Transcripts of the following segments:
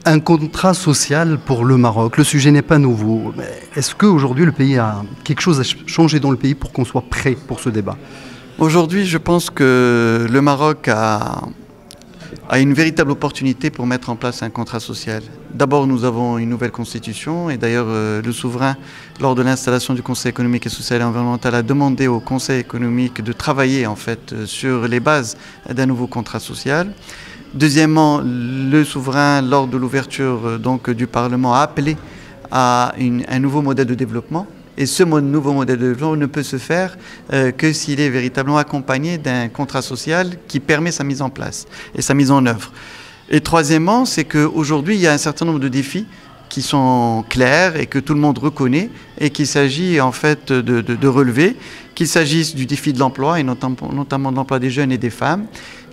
Un contrat social pour le Maroc. Le sujet n'est pas nouveau. Est-ce qu'aujourd'hui, le pays a quelque chose à changer dans le pays pour qu'on soit prêt pour ce débat? Aujourd'hui, je pense que le Maroc a une véritable opportunité pour mettre en place un contrat social. D'abord, nous avons une nouvelle constitution et d'ailleurs le souverain, lors de l'installation du Conseil économique et social et environnemental, a demandé au Conseil économique de travailler en fait sur les bases d'un nouveau contrat social. Deuxièmement, le souverain, lors de l'ouverture du Parlement, a appelé à un nouveau modèle de développement. Et ce nouveau modèle de développement ne peut se faire que s'il est véritablement accompagné d'un contrat social qui permet sa mise en place et sa mise en œuvre. Et troisièmement, c'est qu'aujourd'hui, il y a un certain nombre de défis qui sont clairs et que tout le monde reconnaît et qu'il s'agit en fait de relever, qu'il s'agisse du défi de l'emploi et notamment de l'emploi des jeunes et des femmes,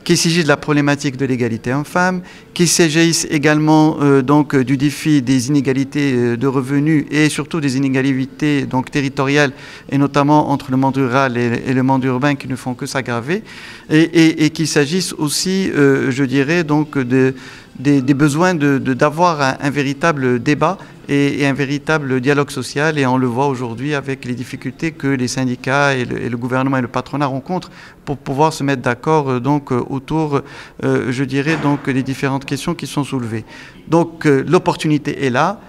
qu'il s'agisse de la problématique de l'égalité homme-femme, qu'il s'agisse également du défi des inégalités de revenus et surtout des inégalités territoriales et notamment entre le monde rural et le monde urbain qui ne font que s'aggraver et qu'il s'agisse aussi, je dirais, des besoins d'avoir un véritable débat et un véritable dialogue social et on le voit aujourd'hui avec les difficultés que les syndicats et le gouvernement et le patronat rencontrent pour pouvoir se mettre d'accord autour, je dirais, des différentes questions qui sont soulevées. Donc l'opportunité est là.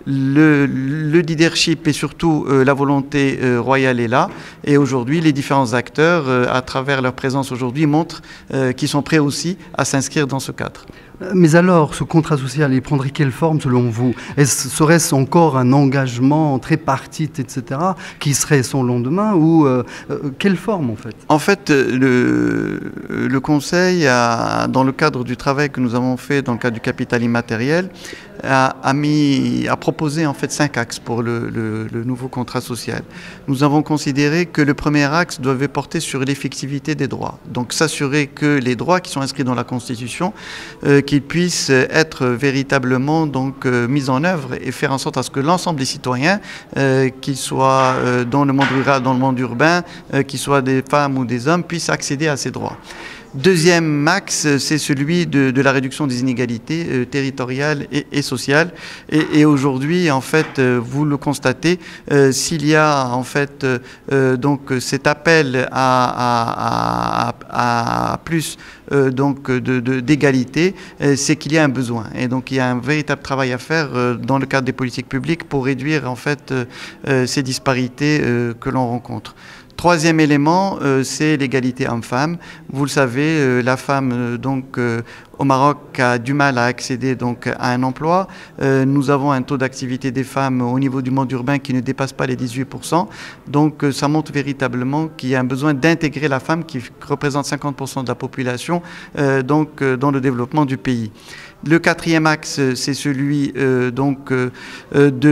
Le leadership et surtout la volonté royale est là et aujourd'hui les différents acteurs à travers leur présence aujourd'hui montrent qu'ils sont prêts aussi à s'inscrire dans ce cadre. Mais alors, ce contrat social, il prendrait quelle forme selon vous? Serait-ce encore un engagement tripartite, etc., qui serait son lendemain ou quelle forme en fait? En fait, le Conseil, dans le cadre du travail que nous avons fait dans le cadre du capital immatériel, a proposé en fait 5 axes pour le nouveau contrat social. Nous avons considéré que le premier axe devait porter sur l'effectivité des droits. Donc s'assurer que les droits qui sont inscrits dans la Constitution, qu'ils puissent être véritablement mis en œuvre et faire en sorte à ce que l'ensemble des citoyens, qu'ils soient dans le monde rural, dans le monde urbain, qu'ils soient des femmes ou des hommes, puissent accéder à ces droits. Deuxième axe, c'est celui de la réduction des inégalités territoriales et sociales. Et aujourd'hui, en fait, vous le constatez, s'il y a en fait cet appel à plus d'égalité, c'est qu'il y a un besoin. Et donc il y a un véritable travail à faire dans le cadre des politiques publiques pour réduire en fait ces disparités que l'on rencontre. Troisième élément, c'est l'égalité homme-femme. Vous le savez, la femme au Maroc a du mal à accéder à un emploi. Nous avons un taux d'activité des femmes au niveau du monde urbain qui ne dépasse pas les 18%. Donc ça montre véritablement qu'il y a un besoin d'intégrer la femme qui représente 50% de la population dans le développement du pays. Le quatrième axe, c'est celui de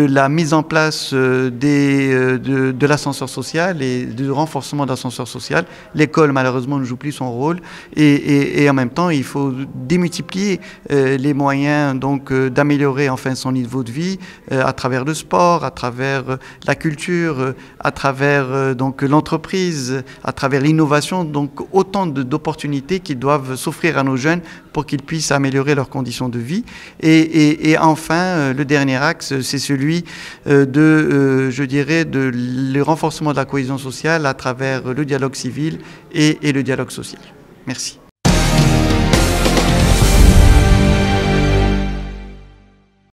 la mise en place de l'ascenseur social et du renforcement de l'ascenseur social. L'école, malheureusement, ne joue plus son rôle et en même temps, il faut démultiplier les moyens d'améliorer enfin son niveau de vie à travers le sport, à travers la culture, à travers l'entreprise, à travers l'innovation. Donc autant d'opportunités qui doivent s'offrir à nos jeunes pour qu'ils puissent améliorer leurs conditions de vie. Et enfin, le dernier axe, c'est celui je dirais, le renforcement de la cohésion sociale à travers le dialogue civil et le dialogue social. Merci.